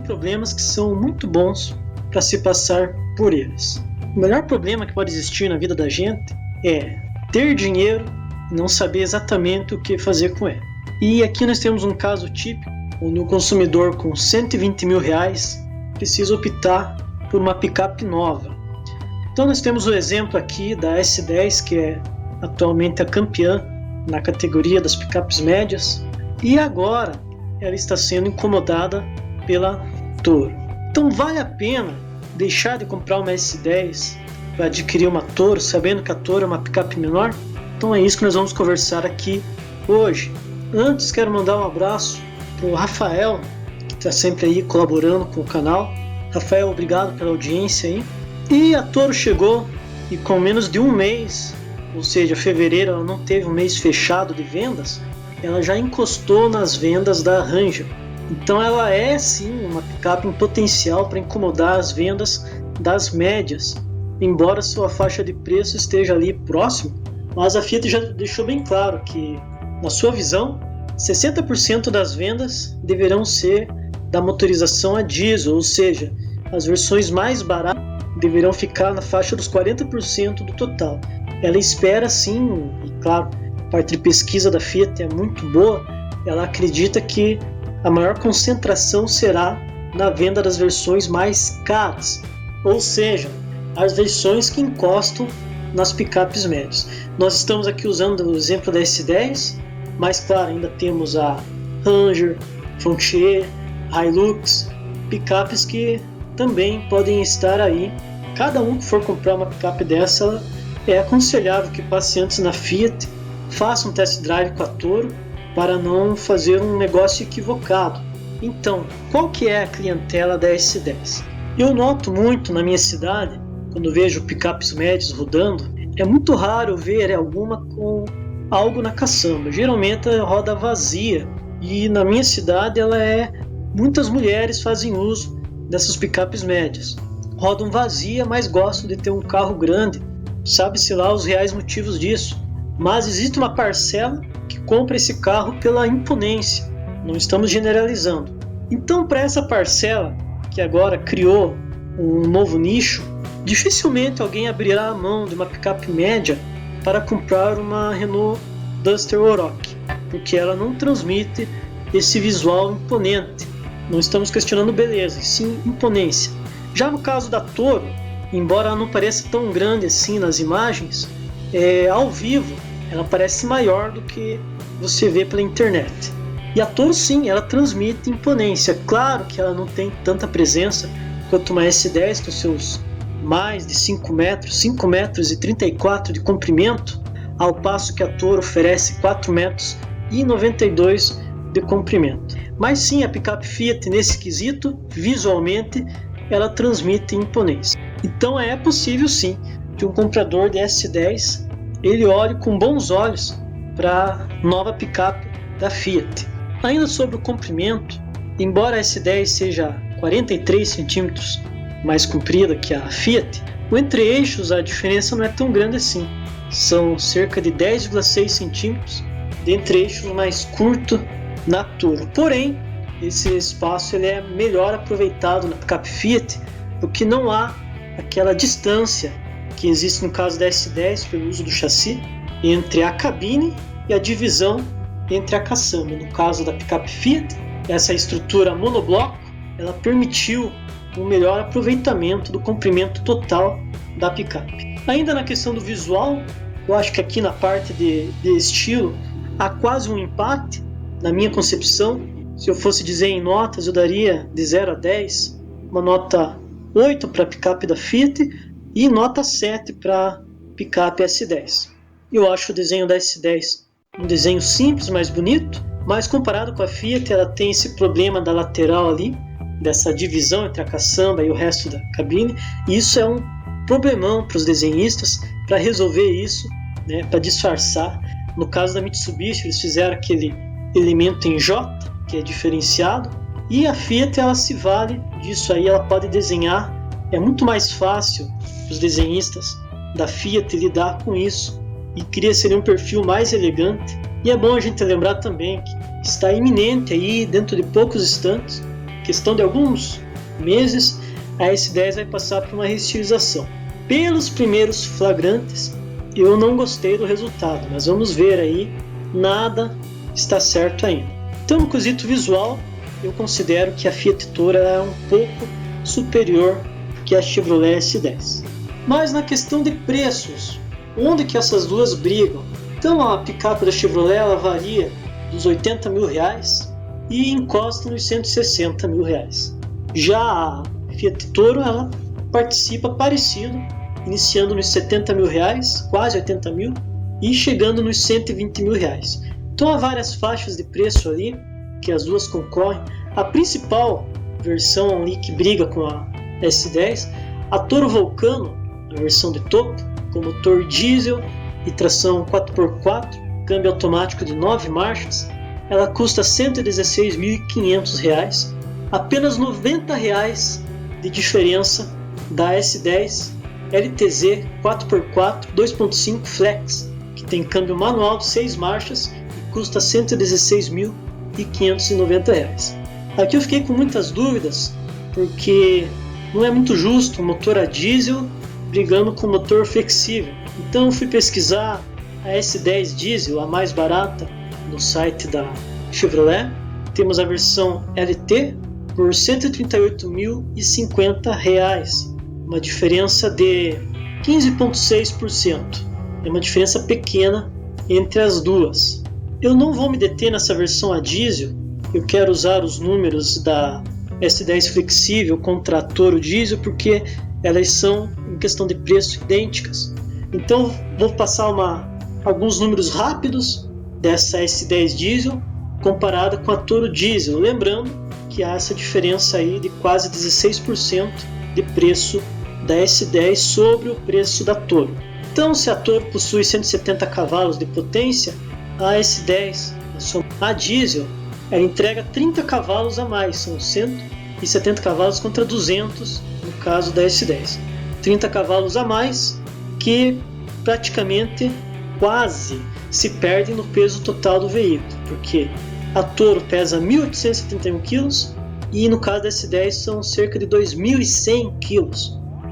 problemas que são muito bons para se passar por eles. O melhor problema que pode existir na vida da gente é ter dinheiro e não saber exatamente o que fazer com ele. E aqui nós temos um caso típico, onde o consumidor com 120 mil reais precisa optar por uma picape nova. Então nós temos o exemplo aqui da S10, que é atualmente a campeã na categoria das picapes médias, e agora ela está sendo incomodada pela Toro. Então vale a pena deixar de comprar uma S10 para adquirir uma Toro, sabendo que a Toro é uma picape menor? Então é isso que nós vamos conversar aqui hoje. Antes quero mandar um abraço para o Rafael, que está sempre aí colaborando com o canal. Rafael, obrigado pela audiência aí. E a Toro chegou e com menos de um mês, ou seja, fevereiro ela não teve um mês fechado de vendas, ela já encostou nas vendas da Ranger. Então ela é sim uma picape em potencial para incomodar as vendas das médias, embora sua faixa de preço esteja ali próximo, mas a Fiat já deixou bem claro que, na sua visão, 60% das vendas deverão ser da motorização a diesel, ou seja, as versões mais baratas deverão ficar na faixa dos 40% do total. Ela espera sim, e claro, a parte de pesquisa da Fiat é muito boa, ela acredita que a maior concentração será na venda das versões mais caras, ou seja, as versões que encostam nas picapes médias. Nós estamos aqui usando o exemplo da S10, mas claro, ainda temos a Ranger, Frontier, Hilux, picapes que também podem estar aí. Cada um que for comprar uma picape dessa, é aconselhável que passe antes na Fiat, faça um test drive com a Toro, para não fazer um negócio equivocado. Então, qual que é a clientela da S10? Eu noto muito na minha cidade, quando vejo picapes médios rodando, é muito raro ver alguma com algo na caçamba. Geralmente é roda vazia, e na minha cidade muitas mulheres fazem uso dessas picapes médias. Rodam vazia, mas gostam de ter um carro grande. Sabe-se lá os reais motivos disso. Mas existe uma parcela que compra esse carro pela imponência. Não estamos generalizando. Então, para essa parcela que agora criou um novo nicho, dificilmente alguém abrirá a mão de uma picape média para comprar uma Renault Duster Oroch, porque ela não transmite esse visual imponente. Não estamos questionando beleza, e sim imponência. Já no caso da Toro, embora ela não pareça tão grande assim nas imagens, ao vivo ela parece maior do que você vê pela internet. E a Toro sim, ela transmite imponência. Claro que ela não tem tanta presença quanto uma S10 com seus mais de 5 metros, 5 metros e 34 de comprimento, ao passo que a Toro oferece 4 metros e 92 de comprimento. Mas sim, a picape Fiat nesse quesito, visualmente, ela transmite imponência. Então é possível sim que um comprador de S10 ele olhe com bons olhos para a nova picape da Fiat. Ainda sobre o comprimento, embora a S10 seja 43 centímetros mais comprida que a Fiat, o entre-eixos a diferença não é tão grande assim. São cerca de 10,6 centímetros de entre-eixos mais curto na Toro. Porém, esse espaço ele é melhor aproveitado na picape Fiat, porque não há aquela distância que existe no caso da S10 pelo uso do chassi entre a cabine e a divisão entre a caçamba. No caso da picape Fiat, essa estrutura monobloco ela permitiu um melhor aproveitamento do comprimento total da picape. Ainda na questão do visual, eu acho que aqui na parte de estilo há quase um empate na minha concepção. Se eu fosse dizer em notas, eu daria de 0 a 10, uma nota 8 para a picape da Fiat e nota 7 para a picape S10. Eu acho o desenho da S10 um desenho simples, mais bonito, mas comparado com a Fiat, ela tem esse problema da lateral ali, dessa divisão entre a caçamba e o resto da cabine, e isso é um problemão para os desenhistas para resolver isso, né, para disfarçar. No caso da Mitsubishi, eles fizeram aquele elemento em J, que é diferenciado, e a Fiat ela se vale disso aí, ela pode desenhar, é muito mais fácil para os desenhistas da Fiat lidar com isso e cria-se um perfil mais elegante. E é bom a gente lembrar também que está iminente aí, dentro de poucos instantes, questão de alguns meses, a S10 vai passar por uma reestilização. Pelos primeiros flagrantes, eu não gostei do resultado, mas vamos ver aí, nada está certo ainda. Então, no quesito visual, eu considero que a Fiat Toro é um pouco superior que a Chevrolet S10. Mas na questão de preços, onde que essas duas brigam? Então, a picape da Chevrolet ela varia dos R$80 mil e encosta nos R$160 mil. Já a Fiat Toro ela participa parecido, iniciando nos R$70 mil, quase R$80 mil, e chegando nos R$120 mil. Então há várias faixas de preço ali que as duas concorrem. A principal versão ali que briga com a S10, a Toro Vulcano, a versão de topo, com motor diesel e tração 4x4, câmbio automático de 9 marchas, ela custa R$ 116.500, apenas R$ 90 de diferença da S10 LTZ 4x4 2.5 Flex, que tem câmbio manual de 6 marchas e custa R$ 116.590. Aqui eu fiquei com muitas dúvidas, porque não é muito justo um motor a diesel brigando com motor flexível. Então eu fui pesquisar a S10 diesel, a mais barata, no site da Chevrolet. Temos a versão LT por R$ 138.050, uma diferença de 15,6%. É uma diferença pequena entre as duas. Eu não vou me deter nessa versão a diesel, eu quero usar os números da S10 flexível contra a Toro diesel, porque elas são, em questão de preço, idênticas. Então vou passar alguns números rápidos dessa S10 diesel comparada com a Toro diesel, lembrando que há essa diferença aí de quase 16% de preço da S10 sobre o preço da Toro. Então, se a Toro possui 170 cavalos de potência, a S10, a diesel, ela entrega 30 cavalos a mais, são 170 cavalos contra 200 no caso da S10. 30 cavalos a mais que praticamente quase se perdem no peso total do veículo, porque a Toro pesa 1.871 kg e no caso da S10 são cerca de 2.100 kg.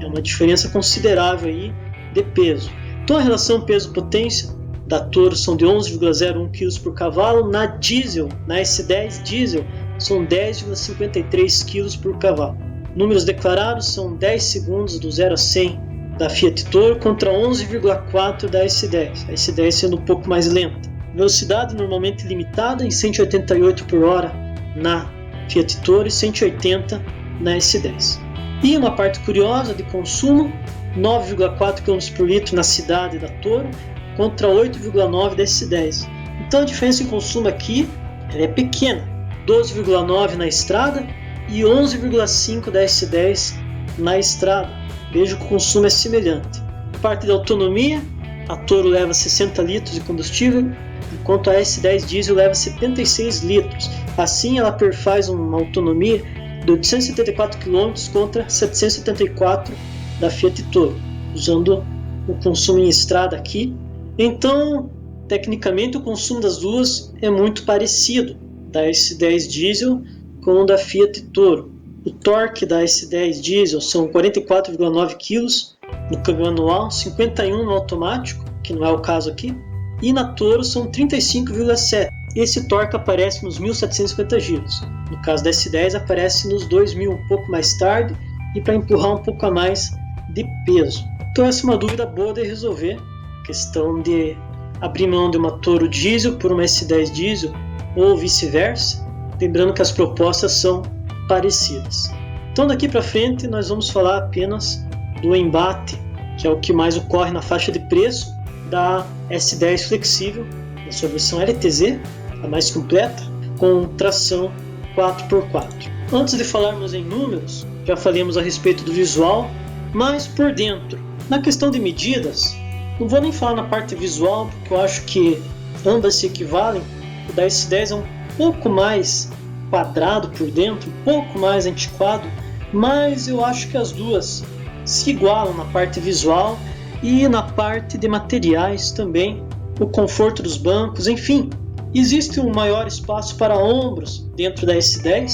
É uma diferença considerável aí de peso. Então a relação peso-potência da Toro são de 11,01 kg por cavalo, na diesel, na S10 diesel, são 10,53 kg por cavalo. Números declarados são 10 segundos do 0 a 100 da Fiat Toro contra 11,4 da S10, a S10 sendo um pouco mais lenta. Velocidade normalmente limitada em 188 por hora na Fiat Toro e 180 na S10. E uma parte curiosa de consumo, 9,4 km por litro na cidade da Toro contra 8,9 da S10. Então a diferença em consumo aqui é pequena, 12,9 na estrada e 11,5 da S10 na estrada. Veja que o consumo é semelhante. Parte da autonomia, a Toro leva 60 litros de combustível, enquanto a S10 diesel leva 76 litros. Assim ela perfaz uma autonomia de 874 km contra 774 da Fiat Toro, usando o consumo em estrada aqui. Então, tecnicamente, o consumo das duas é muito parecido, da S10 diesel com o da Fiat Toro. O torque da S10 diesel são 44,9 kg no câmbio manual, 51 no automático, que não é o caso aqui, e na Toro são 35,7. Esse torque aparece nos 1.750 giros. No caso da S10 aparece nos 2.000 um pouco mais tarde e para empurrar um pouco a mais de peso. Então essa é uma dúvida boa de resolver, questão de abrir mão de uma Toro diesel por uma S10 diesel ou vice-versa, lembrando que as propostas são parecidas. Então daqui para frente nós vamos falar apenas do embate, que é o que mais ocorre na faixa de preço da S10 flexível, na sua versão LTZ, a mais completa, com tração 4x4. Antes de falarmos em números, já falamos a respeito do visual, mas por dentro. Na questão de medidas, não vou nem falar na parte visual, porque eu acho que ambas se equivalem. O da S10 é um pouco mais quadrado por dentro, um pouco mais antiquado, mas eu acho que as duas se igualam na parte visual e na parte de materiais também, o conforto dos bancos, enfim. Existe um maior espaço para ombros dentro da S10,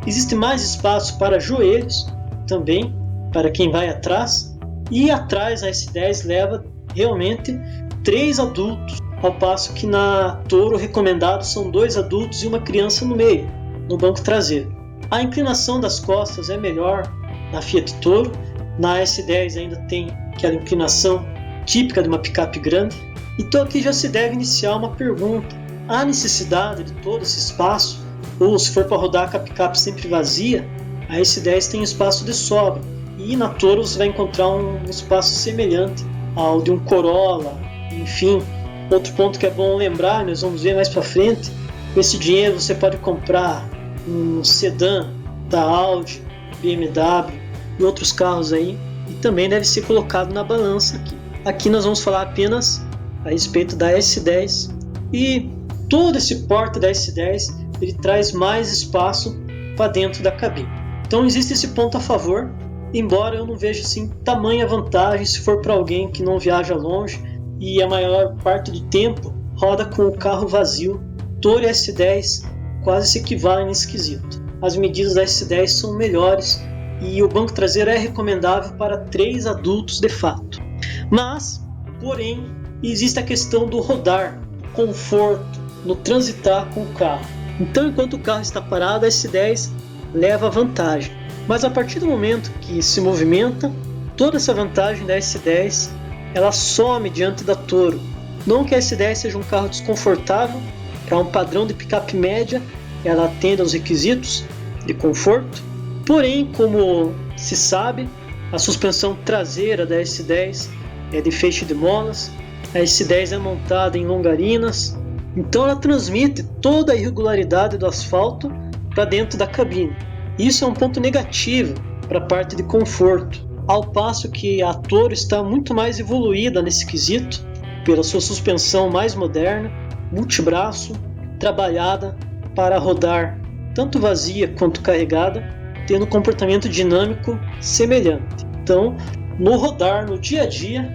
existe mais espaço para joelhos também, para quem vai atrás, e atrás a S10 leva realmente 3 adultos, ao passo que na Toro recomendado são 2 adultos e uma criança no meio, no banco traseiro. A inclinação das costas é melhor na Fiat Toro, na S10 ainda tem aquela inclinação típica de uma picape grande. Então aqui já se deve iniciar uma pergunta: há necessidade de todo esse espaço? Ou se for para rodar com a picape sempre vazia, a S10 tem espaço de sobra, e na Toro você vai encontrar um espaço semelhante ao de um Corolla. Enfim, outro ponto que é bom lembrar, nós vamos ver mais para frente, com esse dinheiro você pode comprar um sedã da Audi, BMW e outros carros aí, e também deve ser colocado na balança aqui. Aqui nós vamos falar apenas a respeito da S10, e todo esse porte da S10 ele traz mais espaço para dentro da cabine. Então existe esse ponto a favor, embora eu não veja assim tamanha vantagem se for para alguém que não viaja longe e a maior parte do tempo roda com o carro vazio. Toro e S10 quase se equivalem nesse quesito. As medidas da S10 são melhores e o banco traseiro é recomendável para 3 adultos de fato. Mas, porém, existe a questão do rodar, do conforto, no transitar com o carro. Então, enquanto o carro está parado, a S10 leva vantagem. Mas a partir do momento que se movimenta, toda essa vantagem da S10 ela some diante da Toro. Não que a S10 seja um carro desconfortável, para um padrão de picape média, ela atende aos requisitos de conforto. Porém, como se sabe, a suspensão traseira da S10 é de feixe de molas, a S10 é montada em longarinas, então ela transmite toda a irregularidade do asfalto para dentro da cabine. Isso é um ponto negativo para a parte de conforto, ao passo que a Toro está muito mais evoluída nesse quesito, pela sua suspensão mais moderna, multibraço, trabalhada para rodar tanto vazia quanto carregada, tendo um comportamento dinâmico semelhante. Então, no rodar, no dia a dia,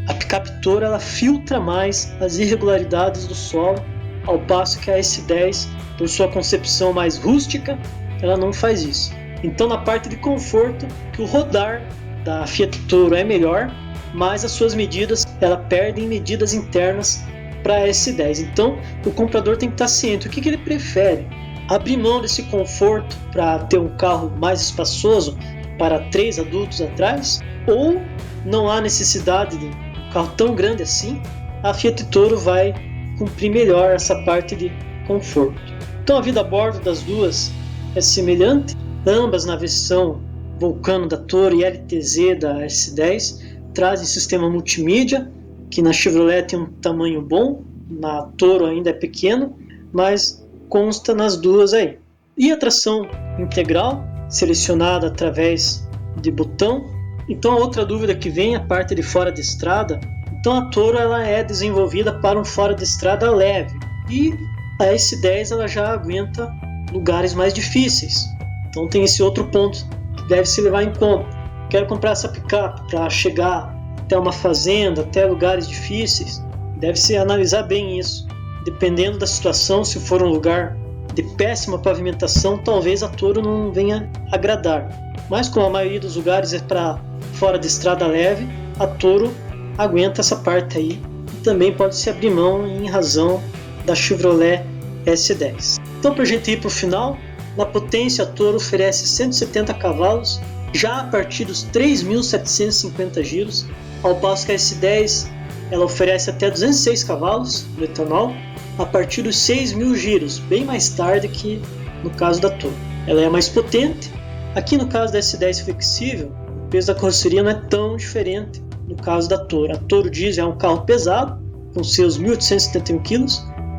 a picape Toro ela filtra mais as irregularidades do solo, ao passo que a S10, por sua concepção mais rústica, ela não faz isso. Então, na parte de conforto, que o rodar da Fiat Toro é melhor, mas as suas medidas, ela perde em medidas internas para a S10. Então, o comprador tem que estar ciente. O que ele prefere? Abrir mão desse conforto para ter um carro mais espaçoso para 3 adultos atrás? Ou não há necessidade de um carro tão grande assim? A Fiat Toro vai cumprir melhor essa parte de conforto. Então, a vida a bordo das duas é semelhante, ambas na versão Vulcano da Toro e LTZ da S10 trazem sistema multimídia, que na Chevrolet tem um tamanho bom, na Toro ainda é pequeno, mas consta nas duas aí. E a tração integral, selecionada através de botão. Então a outra dúvida que vem é a parte de fora de estrada. Então a Toro ela é desenvolvida para um fora de estrada leve, e a S10 ela já aguenta lugares mais difíceis. Então tem esse outro ponto que deve se levar em conta. Quero comprar essa picape para chegar até uma fazenda, até lugares difíceis. Deve-se analisar bem isso. Dependendo da situação, se for um lugar de péssima pavimentação, talvez a Toro não venha agradar. Mas como a maioria dos lugares é para fora de estrada leve, a Toro aguenta essa parte aí. E também pode se abrir mão em razão da Chevrolet S10. Então, para a gente ir para o final, na potência a Toro oferece 170 cavalos, já a partir dos 3.750 giros, ao passo que a S10 ela oferece até 206 cavalos no etanol, a partir dos 6.000 giros, bem mais tarde que no caso da Toro. Ela é mais potente. Aqui no caso da S10 flexível, o peso da carroceria não é tão diferente no caso da Toro. A Toro diesel é um carro pesado, com seus 1.871 kg,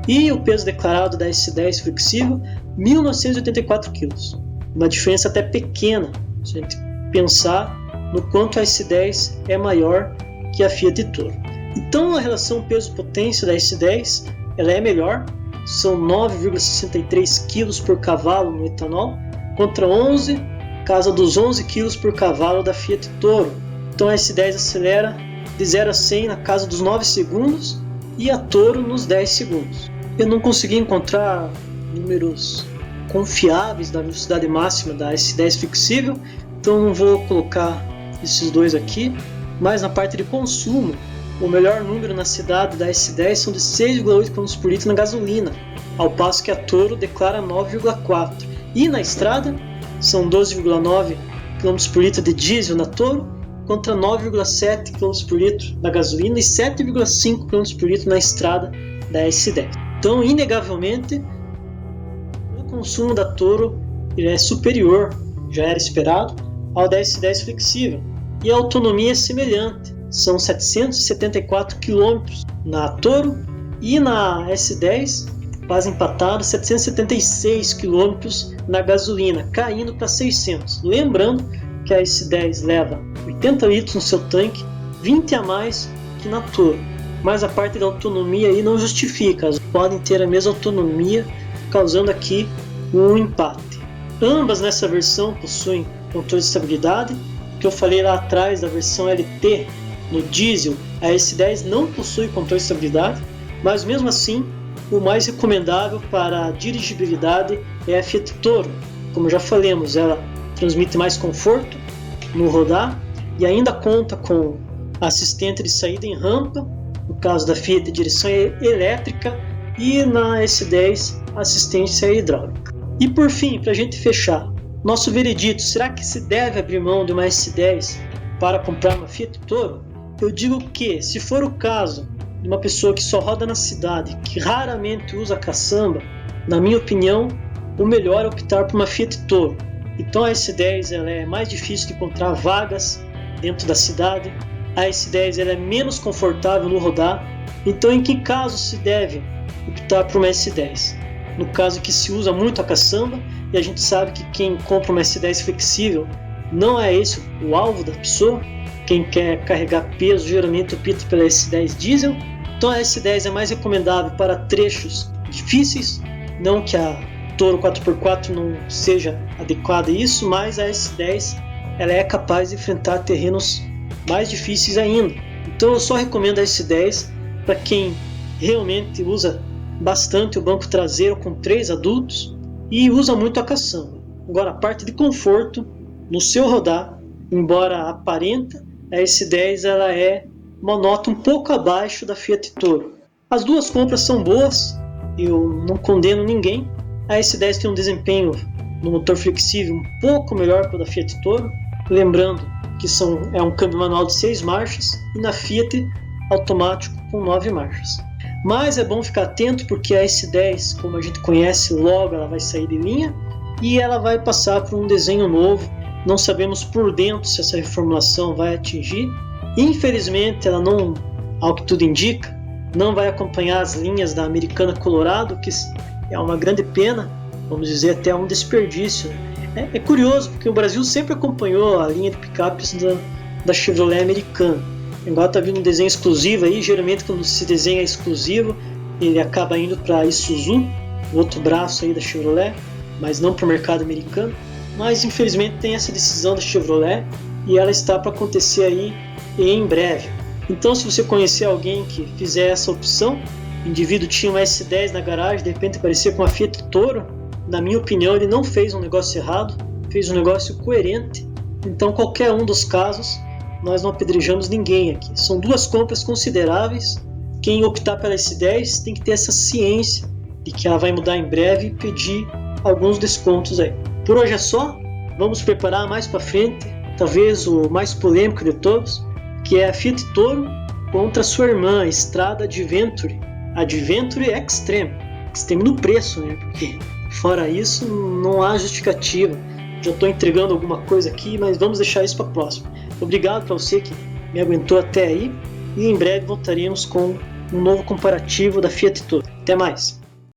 e o peso declarado da S10 flexível, 1.984 kg. Uma diferença até pequena, se a gente pensar no quanto a S10 é maior que a Fiat Toro. Então a relação peso-potência da S10 ela é melhor, são 9,63 kg por cavalo no etanol, contra 11, casa dos 11 kg por cavalo da Fiat Toro. Então a S10 acelera de 0 a 100 na casa dos 9 segundos e a Toro nos 10 segundos. Eu não consegui encontrar números confiáveis da velocidade máxima da S10 flexível, então não vou colocar esses dois aqui, mas na parte de consumo, o melhor número na cidade da S10 são de 6,8 km por litro na gasolina, ao passo que a Toro declara 9,4. E na estrada, são 12,9 km por litro de diesel na Toro, contra 9,7 km por litro na gasolina e 7,5 km por litro na estrada da S10. Então, inegavelmente, o consumo da Toro ele é superior, já era esperado, ao da S10 flexível. E a autonomia é semelhante, são 774 km na Toro e na S10, quase empatado, 776 km na gasolina, caindo para 600. Lembrando que a S10 leva 80 litros no seu tanque, 20 a mais que na Toro. Mas a parte da autonomia aí não justifica, elas podem ter a mesma autonomia, causando aqui um empate. Ambas nessa versão possuem controle de estabilidade, que eu falei lá atrás da versão LT no diesel, a S10 não possui controle de estabilidade, mas mesmo assim o mais recomendável para a dirigibilidade é a Fiat Toro. Como já falamos, ela transmite mais conforto no rodar e ainda conta com assistente de saída em rampa, no caso da Fiat, direção elétrica, e na S10 assistência hidráulica. E por fim, para a gente fechar, nosso veredito, será que se deve abrir mão de uma S10 para comprar uma Fiat Toro? Eu digo que, se for o caso de uma pessoa que só roda na cidade, que raramente usa caçamba, na minha opinião, o melhor é optar por uma Fiat Toro. Então a S10 ela é mais difícil de encontrar vagas dentro da cidade, a S10 ela é menos confortável no rodar, então em que caso se deve optar por uma S10? No caso que se usa muito a caçamba, e a gente sabe que quem compra uma S10 flexível não é esse o alvo da pessoa, quem quer carregar peso geralmente opta pela S10 diesel, então a S10 é mais recomendável para trechos difíceis, não que a Toro 4x4 não seja adequada a isso, mas a S10 ela é capaz de enfrentar terrenos mais difíceis ainda. Então eu só recomendo a S10 para quem realmente usa bastante o banco traseiro com 3 adultos e usa muito a caçamba. Agora a parte de conforto no seu rodar, embora aparenta, a S10 ela é uma nota um pouco abaixo da Fiat Toro. As duas compras são boas, eu não condeno ninguém. A S10 tem um desempenho no motor flexível um pouco melhor que o da Fiat Toro, lembrando que é um câmbio manual de 6 marchas e na Fiat automático com 9 marchas. Mas é bom ficar atento porque a S10, como a gente conhece, logo ela vai sair de linha e ela vai passar por um desenho novo. Não sabemos por dentro se essa reformulação vai atingir. Infelizmente, ela não, ao que tudo indica, não vai acompanhar as linhas da Americana Colorado, que é uma grande pena, vamos dizer até um desperdício. É curioso porque o Brasil sempre acompanhou a linha de picapes da Chevrolet americana. Agora está vindo um desenho exclusivo aí, geralmente quando se desenha exclusivo, ele acaba indo para a Isuzu, o outro braço aí da Chevrolet, mas não para o mercado americano. Mas infelizmente tem essa decisão da Chevrolet e ela está para acontecer aí em breve. Então se você conhecer alguém que fizer essa opção, o indivíduo tinha uma S10 na garagem, de repente aparecia com uma Fiat Toro, na minha opinião ele não fez um negócio errado, fez um negócio coerente. Então qualquer um dos casos, nós não apedrejamos ninguém aqui. São duas compras consideráveis. Quem optar pela S10 tem que ter essa ciência de que ela vai mudar em breve e pedir alguns descontos aí. Por hoje é só, vamos preparar mais para frente, talvez o mais polêmico de todos, que é a Fiat Toro contra sua irmã, a Strada Adventure, Adventure Extreme no preço, né? Porque fora isso não há justificativa. Já estou entregando alguma coisa aqui, mas vamos deixar isso para a próxima. Obrigado para você que me aguentou até aí e em breve voltaremos com um novo comparativo da Fiat Toro. Até mais!